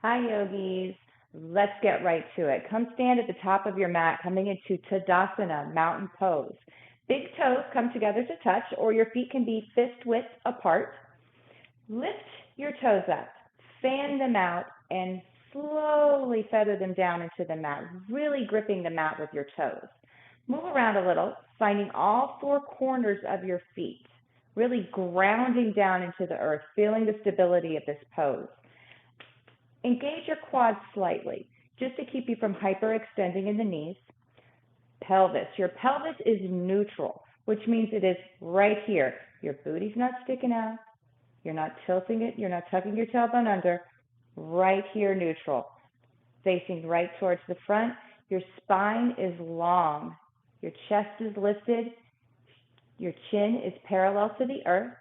Hi, yogis. Let's get right to it. Come stand at the top of your mat, coming into Tadasana, mountain pose. Big toes come together to touch, or your feet can be fist width apart. Lift your toes up, fan them out, and slowly feather them down into the mat, really gripping the mat with your toes. Move around a little, finding all four corners of your feet, really grounding down into the earth, feeling the stability of this pose. Engage your quads slightly, just to keep you from hyperextending in the knees. Pelvis. Your pelvis is neutral, which means it is right here. Your booty's not sticking out. You're not tilting it. You're not tucking your tailbone under. Right here, neutral. Facing right towards the front. Your spine is long. Your chest is lifted. Your chin is parallel to the earth.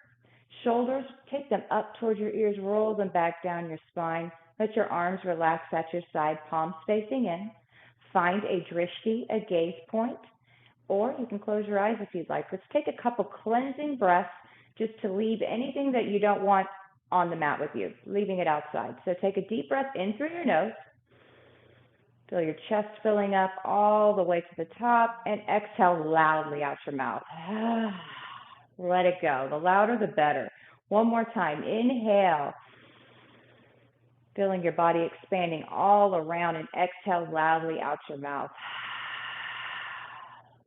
Shoulders, take them up towards your ears. Roll them back down your spine. Let your arms relax at your side, palms facing in. Find a drishti, a gaze point, or you can close your eyes if you'd like. Let's take a couple cleansing breaths just to leave anything that you don't want on the mat with you, leaving it outside. So take a deep breath in through your nose. Feel your chest filling up all the way to the top, and exhale loudly out your mouth. Let it go. The louder, the better. One more time. Inhale. Feeling your body expanding all around, and exhale loudly out your mouth.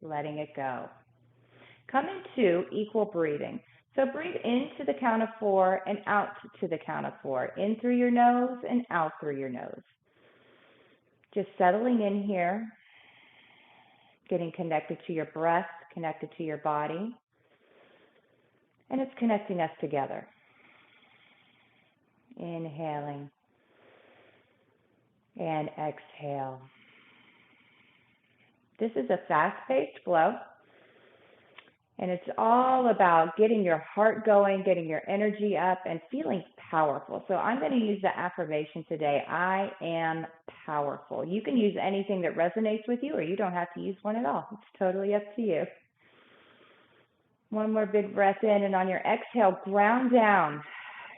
Letting it go. Come into equal breathing. So breathe into the count of 4 and out to the count of 4. In through your nose and out through your nose. Just settling in here, getting connected to your breath, connected to your body, and it's connecting us together. Inhaling and exhale. This is a fast-paced flow, and it's all about getting your heart going, getting your energy up, and feeling powerful. So I'm going to use the affirmation today, I am powerful. You can use anything that resonates with you, or you don't have to use one at all. It's totally up to you. One more big breath in, and on your exhale, ground down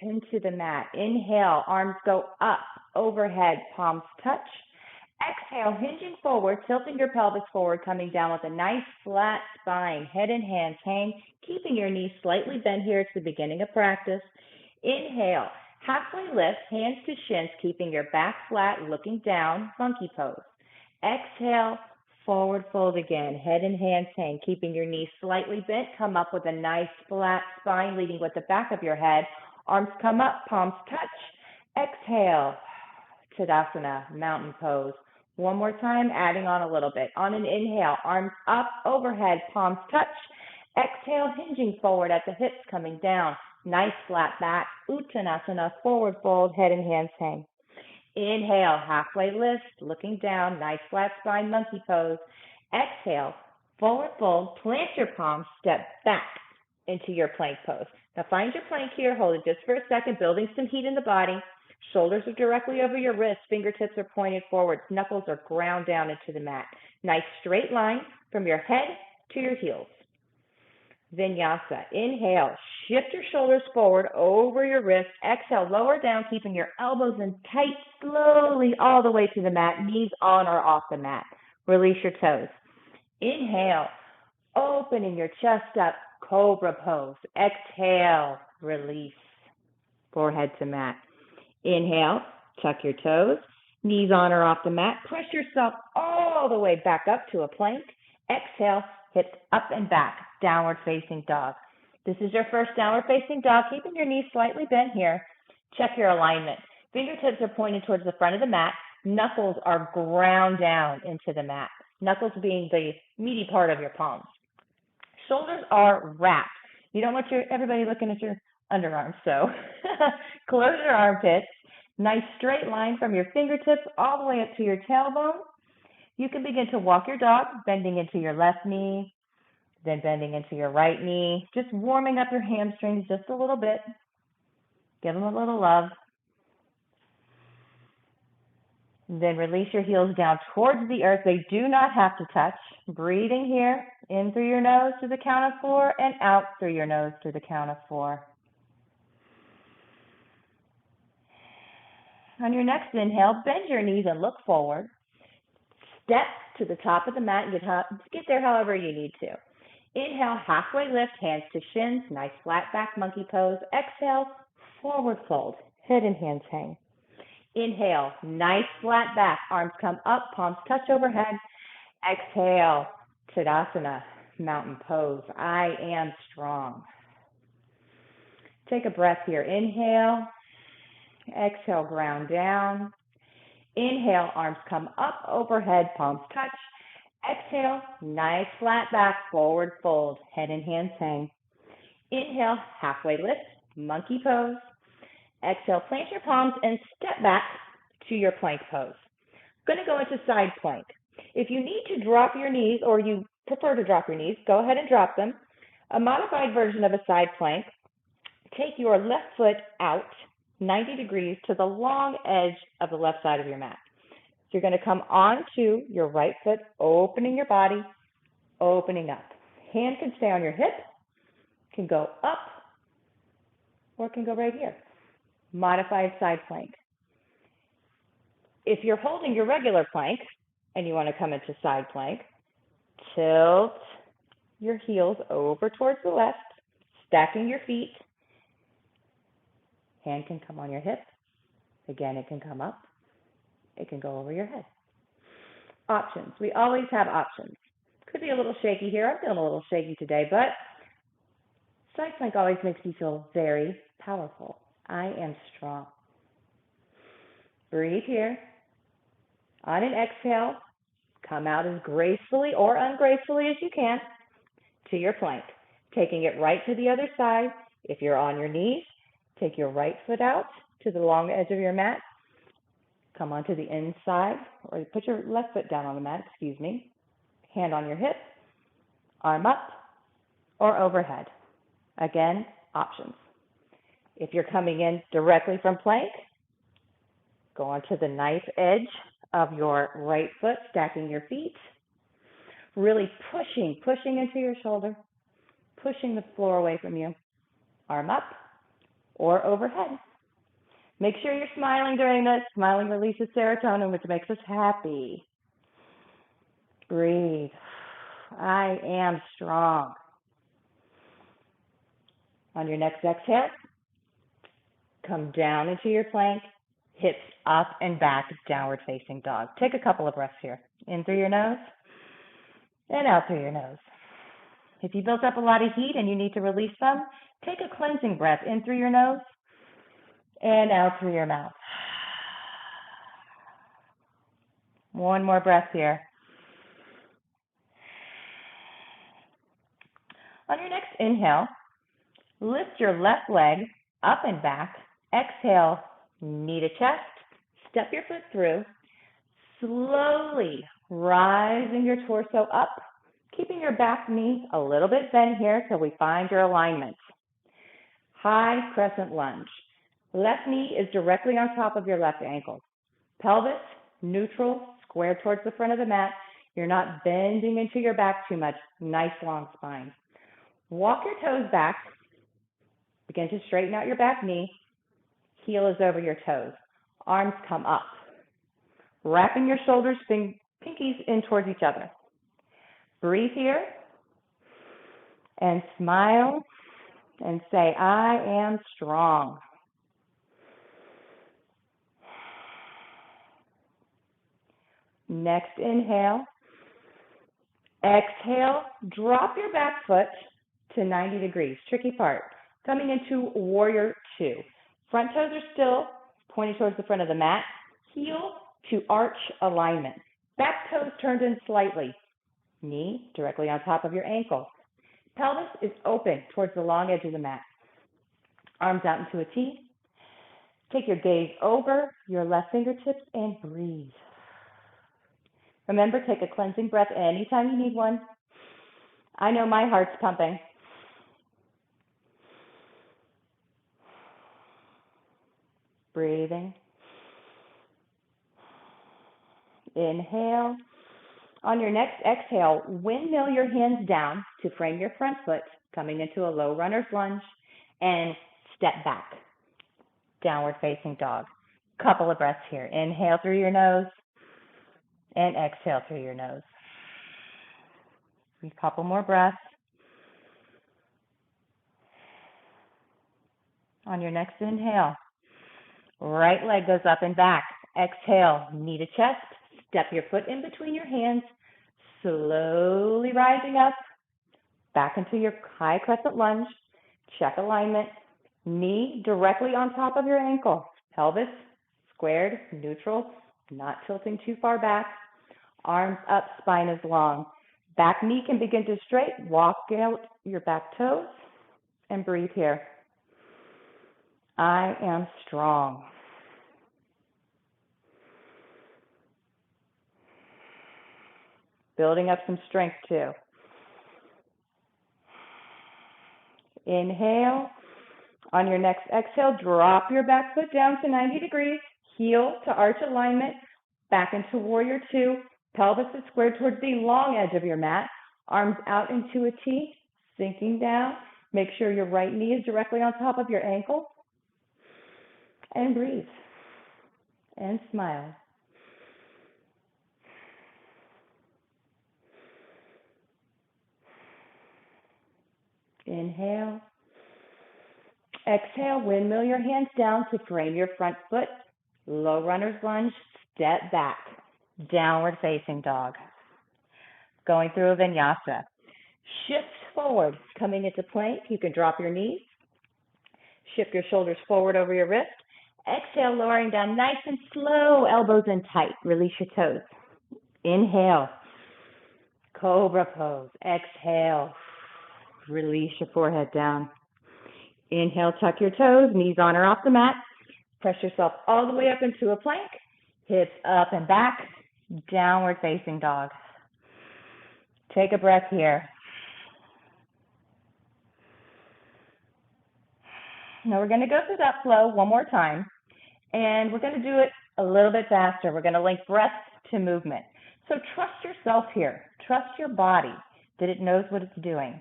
into the mat. Inhale, arms go up, overhead, palms touch. Exhale, hinging forward, tilting your pelvis forward, coming down with a nice flat spine. Head and hands hang, keeping your knees slightly bent here. It's the beginning of practice. Inhale, halfway lift, hands to shins, keeping your back flat, looking down, monkey pose. Exhale, forward fold again. Head and hands hang, keeping your knees slightly bent. Come up with a nice flat spine, leading with the back of your head. Arms come up, palms touch. Exhale, Tadasana, mountain pose. One more time, adding on a little bit. On an inhale, arms up, overhead, palms touch. Exhale, hinging forward at the hips, coming down. Nice flat back, Uttanasana, forward fold, head and hands hang. Inhale, halfway lift, looking down, nice flat spine, monkey pose. Exhale, forward fold, plant your palms, step back into your plank pose. Now find your plank here, hold it just for a second, building some heat in the body. Shoulders are directly over your wrists, fingertips are pointed forward, knuckles are ground down into the mat. Nice straight line from your head to your heels. Vinyasa. Inhale, shift your shoulders forward over your wrist. Exhale, lower down, keeping your elbows in tight, slowly all the way to the mat, knees on or off the mat. Release your toes. Inhale, opening your chest up, cobra pose. Exhale, release, forehead to mat. Inhale, tuck your toes, knees on or off the mat. Press yourself all the way back up to a plank. Exhale, hips up and back, downward facing dog. This is your first downward facing dog, keeping your knees slightly bent here. Check your alignment. Fingertips are pointed towards the front of the mat. Knuckles are ground down into the mat. Knuckles being the meaty part of your palms. Shoulders are wrapped. You don't want everybody looking at your underarms, so close your armpits. Nice straight line from your fingertips all the way up to your tailbone. You can begin to walk your dog, bending into your left knee, then bending into your right knee, just warming up your hamstrings just a little bit. Give them a little love. Then release your heels down towards the earth. They do not have to touch. Breathing here, in through your nose to the count of 4 and out through your nose to the count of 4. On your next inhale, bend your knees and look forward. Step to the top of the mat and get there however you need to. Inhale, halfway lift, hands to shins, nice flat back monkey pose. Exhale, forward fold, head and hands hang. Inhale, nice flat back, arms come up, palms touch overhead. Exhale, Tadasana, mountain pose. I am strong. Take a breath here. Inhale, exhale, ground down. Inhale, arms come up overhead, palms touch. Exhale, nice flat back, forward fold, head and hands hang. Inhale, halfway lift, monkey pose. Exhale, plant your palms and step back to your plank pose. Going to go into side plank. If you need to drop your knees or you prefer to drop your knees, go ahead and drop them. A modified version of a side plank, take your left foot out 90 degrees to the long edge of the left side of your mat. So you're going to come onto your right foot, opening your body, opening up. Hand can stay on your hip, can go up, or it can go right here. Modified side plank. If you're holding your regular plank and you want to come into side plank, tilt your heels over towards the left, stacking your feet. Hand can come on your hip. Again, it can come up. It can go over your head. Options. We always have options. Could be a little shaky here. I'm feeling a little shaky today, but side plank always makes me feel very powerful. I am strong. Breathe here. On an exhale, come out as gracefully or ungracefully as you can to your plank, taking it right to the other side. If you're on your knees, take your right foot out to the long edge of your mat. Come onto the inside, or put your left foot down on the mat, Hand on your hip, arm up, or overhead. Again, options. If you're coming in directly from plank, go onto the knife edge of your right foot, stacking your feet. Really pushing into your shoulder, pushing the floor away from you. Arm up or overhead. Make sure you're smiling during this. Smiling releases serotonin, which makes us happy. Breathe. I am strong. On your next exhale, come down into your plank, hips up and back, downward facing dog. Take a couple of breaths here. In through your nose and out through your nose. If you built up a lot of heat and you need to release some, take a cleansing breath in through your nose and out through your mouth. One more breath here. On your next inhale, lift your left leg up and back. Exhale, knee to chest. Step your foot through. Slowly rising your torso up, keeping your back knee a little bit bent here till we find your alignment. High crescent lunge. Left knee is directly on top of your left ankle. Pelvis, neutral, square towards the front of the mat. You're not bending into your back too much. Nice long spine. Walk your toes back. Begin to straighten out your back knee. Heel is over your toes. Arms come up. Wrapping your shoulders, pinkies in towards each other. Breathe here and smile and say, I am strong. Next inhale. Exhale, drop your back foot to 90 degrees. Tricky part. Coming into warrior two. Front toes are still pointed towards the front of the mat. Heel to arch alignment. Back toes turned in slightly. Knee directly on top of your ankle. Pelvis is open towards the long edge of the mat. Arms out into a T. Take your gaze over your left fingertips and breathe. Remember, take a cleansing breath anytime you need one. I know my heart's pumping. Breathing. Inhale. On your next exhale, windmill your hands down to frame your front foot, coming into a low runner's lunge, and step back. Downward facing dog. Couple of breaths here. Inhale through your nose and exhale through your nose. A couple more breaths. On your next inhale, right leg goes up and back. Exhale, knee to chest. Step your foot in between your hands, slowly rising up, back into your high crescent lunge. Check alignment. Knee directly on top of your ankle. Pelvis squared, neutral, not tilting too far back. Arms up, spine is long. Back knee can begin to straight. Walk out your back toes and breathe here. I am strong. Building up some strength too. Inhale. On your next exhale, drop your back foot down to 90 degrees. Heel to arch alignment. Back into warrior two. Pelvis is squared towards the long edge of your mat. Arms out into a T, sinking down. Make sure your right knee is directly on top of your ankle. And breathe. And smile. Inhale. Exhale, windmill your hands down to frame your front foot. Low runner's lunge, step back. Downward facing dog. Going through a vinyasa. Shift forward, coming into plank. You can drop your knees. Shift your shoulders forward over your wrist. Exhale, lowering down nice and slow, elbows in tight. Release your toes. Inhale. Cobra pose. Exhale. Release your forehead down. Inhale, tuck your toes, knees on or off the mat. Press yourself all the way up into a plank. Hips up and back. Downward facing dog. Take a breath here. Now we're going to go through that flow one more time. And we're going to do it a little bit faster. We're going to link breath to movement. So trust yourself here. Trust your body that it knows what it's doing.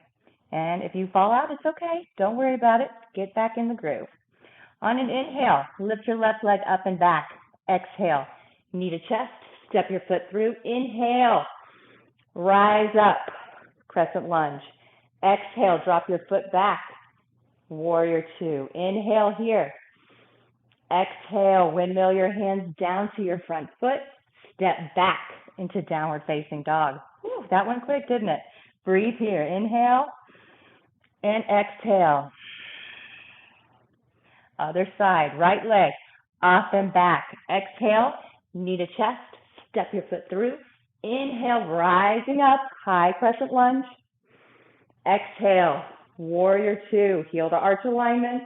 And if you fall out, it's okay. Don't worry about it. Get back in the groove. On an inhale, lift your left leg up and back. Exhale, knee to chest. Step your foot through. Inhale, rise up, crescent lunge. Exhale, drop your foot back. Warrior two. Inhale here. Exhale, windmill your hands down to your front foot. Step back into downward facing dog. Whew, that went quick, didn't it? Breathe here. Inhale and exhale. Other side, right leg up and back. Exhale, knee to chest. Step your foot through. Inhale, rising up, high crescent lunge. Exhale, warrior two, heel to arch alignment.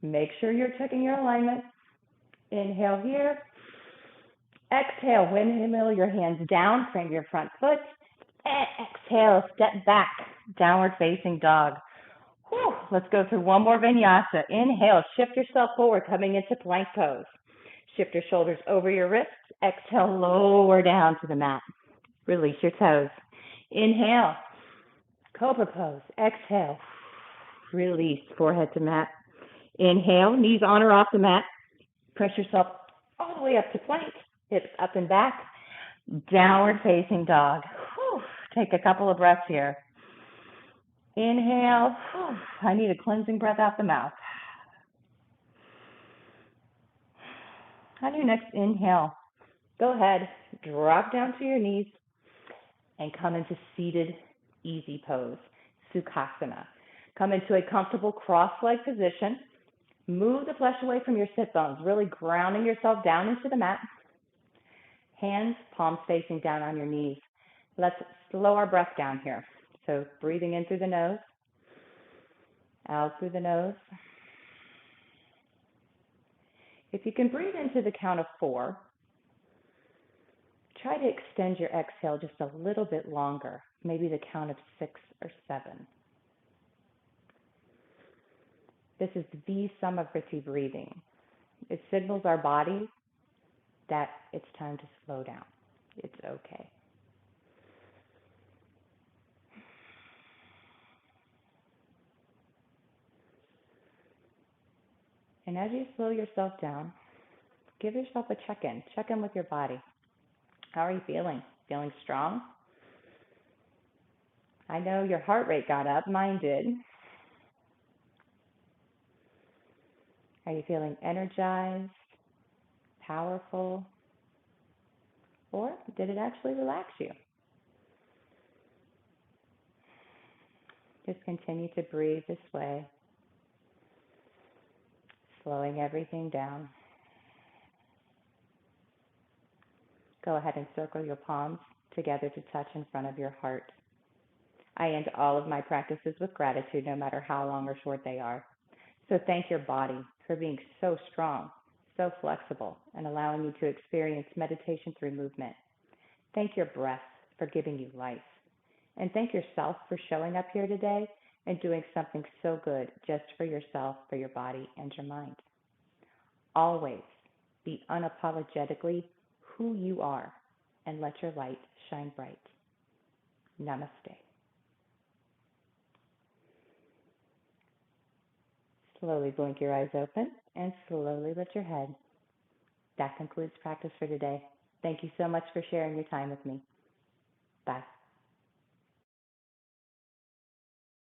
Make sure you're checking your alignment. Inhale here. Exhale, windmill your hands down, frame your front foot. And exhale, step back, downward facing dog. Whew, let's go through one more vinyasa. Inhale, shift yourself forward, coming into plank pose. Shift your shoulders over your wrists. Exhale, lower down to the mat. Release your toes. Inhale, cobra pose. Exhale, release, forehead to mat. Inhale, knees on or off the mat. Press yourself all the way up to plank. Hips up and back. Downward facing dog. Whew, take a couple of breaths here. Inhale. Whew, I need a cleansing breath out the mouth. On your next inhale, go ahead, drop down to your knees and come into seated easy pose, Sukhasana. Come into a comfortable cross-leg position. Move the flesh away from your sit bones, really grounding yourself down into the mat. Hands, palms facing down on your knees. Let's slow our breath down here. So breathing in through the nose, out through the nose. If you can breathe into the count of 4, try to extend your exhale just a little bit longer, maybe the count of 6 or 7. This is the Samavriti breathing. It signals our body that it's time to slow down. It's okay. And as you slow yourself down, give yourself a check-in. Check in with your body. How are you feeling? Feeling strong? I know your heart rate got up. Mine did. Are you feeling energized, powerful, or did it actually relax you? Just continue to breathe this way, slowing everything down. Go ahead and circle your palms together to touch in front of your heart. I end all of my practices with gratitude, no matter how long or short they are. So thank your body for being so strong, so flexible, and allowing you to experience meditation through movement. Thank your breath for giving you life. And thank yourself for showing up here today and doing something so good just for yourself, for your body, and your mind. Always be unapologetically who you are and let your light shine bright. Namaste. Slowly blink your eyes open and slowly lift your head. That concludes practice for today. Thank you so much for sharing your time with me. Bye.